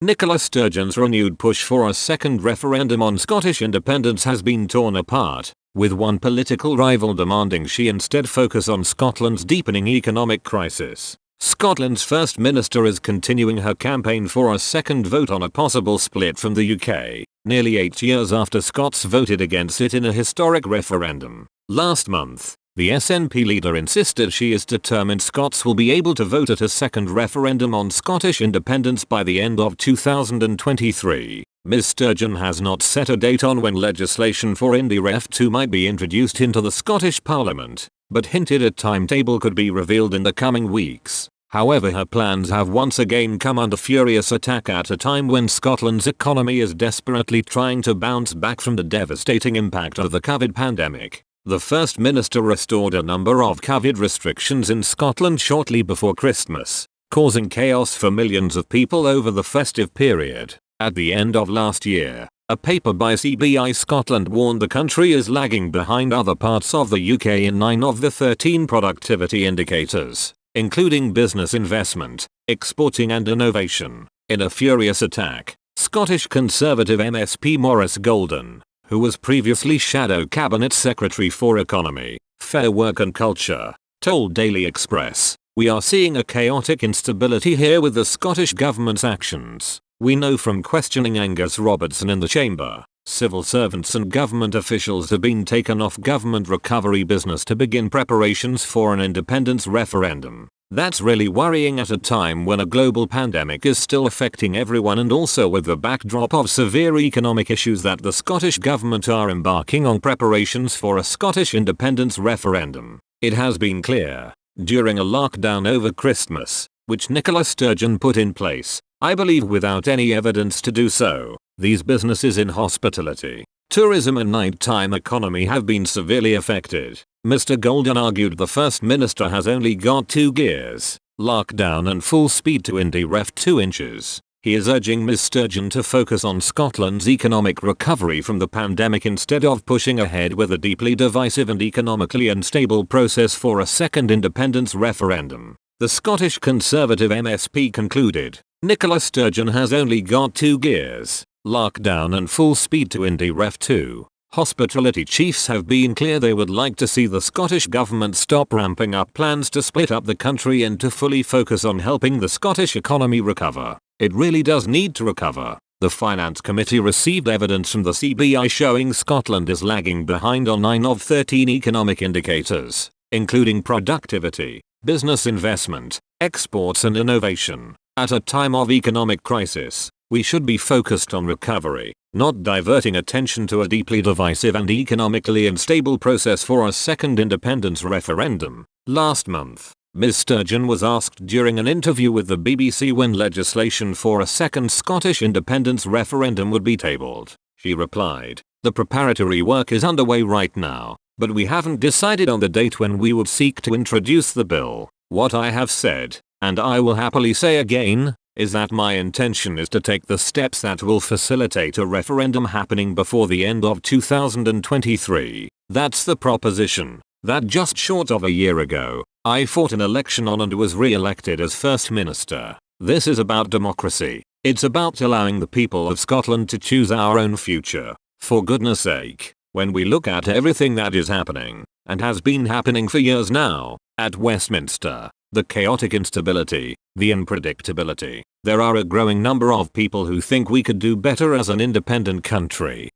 Nicola Sturgeon's renewed push for a second referendum on Scottish independence has been torn apart, with one political rival demanding she instead focus on Scotland's deepening economic crisis. Scotland's First Minister is continuing her campaign for a second vote on a possible split from the UK, nearly 8 years after Scots voted against it in a historic referendum. Last month, the SNP leader insisted she is determined Scots will be able to vote at a second referendum on Scottish independence by the end of 2023. Ms Sturgeon has not set a date on when legislation for IndyRef 2 might be introduced into the Scottish Parliament, but hinted a timetable could be revealed in the coming weeks. However, her plans have once again come under furious attack at a time when Scotland's economy is desperately trying to bounce back from the devastating impact of the COVID pandemic. The First Minister restored a number of COVID restrictions in Scotland shortly before Christmas, causing chaos for millions of people over the festive period. At the end of last year, a paper by CBI Scotland warned the country is lagging behind other parts of the UK in 9 of the 13 productivity indicators, including business investment, exporting and innovation. In a furious attack, Scottish Conservative MSP Maurice Golden, who was previously Shadow Cabinet Secretary for Economy, Fair Work and Culture, told Daily Express, "We are seeing a chaotic instability here with the Scottish Government's actions. We know from questioning Angus Robertson in the Chamber, civil servants and government officials have been taken off government recovery business to begin preparations for an independence referendum. That's really worrying at a time when a global pandemic is still affecting everyone and also with the backdrop of severe economic issues that the Scottish Government are embarking on preparations for a Scottish independence referendum. It has been clear, during a lockdown over Christmas, which Nicola Sturgeon put in place, I believe without any evidence to do so, these businesses in hospitality, tourism and nighttime economy have been severely affected." Mr. Golden argued the First Minister has only got 2 gears, lockdown and full speed to IndyRef 2 inches. He is urging Ms Sturgeon to focus on Scotland's economic recovery from the pandemic instead of pushing ahead with a deeply divisive and economically unstable process for a second independence referendum. The Scottish Conservative MSP concluded, "Nicola Sturgeon has only got 2 gears, lockdown and full speed to IndyRef 2. Hospitality chiefs have been clear they would like to see the Scottish Government stop ramping up plans to split up the country and to fully focus on helping the Scottish economy recover. It really does need to recover." The Finance Committee received evidence from the CBI showing Scotland is lagging behind on 9 of 13 economic indicators, including productivity, business investment, exports and innovation. At a time of economic crisis, we should be focused on recovery, not diverting attention to a deeply divisive and economically unstable process for a second independence referendum. Last month, Ms Sturgeon was asked during an interview with the BBC when legislation for a second Scottish independence referendum would be tabled. She replied, "The preparatory work is underway right now, but we haven't decided on the date when we would seek to introduce the bill. What I have said, and I will happily say again, is that my intention is to take the steps that will facilitate a referendum happening before the end of 2023. That's the proposition that just short of a year ago, I fought an election on and was re-elected as First Minister. This is about democracy. It's about allowing the people of Scotland to choose our own future. For goodness sake, when we look at everything that is happening, and has been happening for years now, at Westminster, the chaotic instability, the unpredictability, there are a growing number of people who think we could do better as an independent country.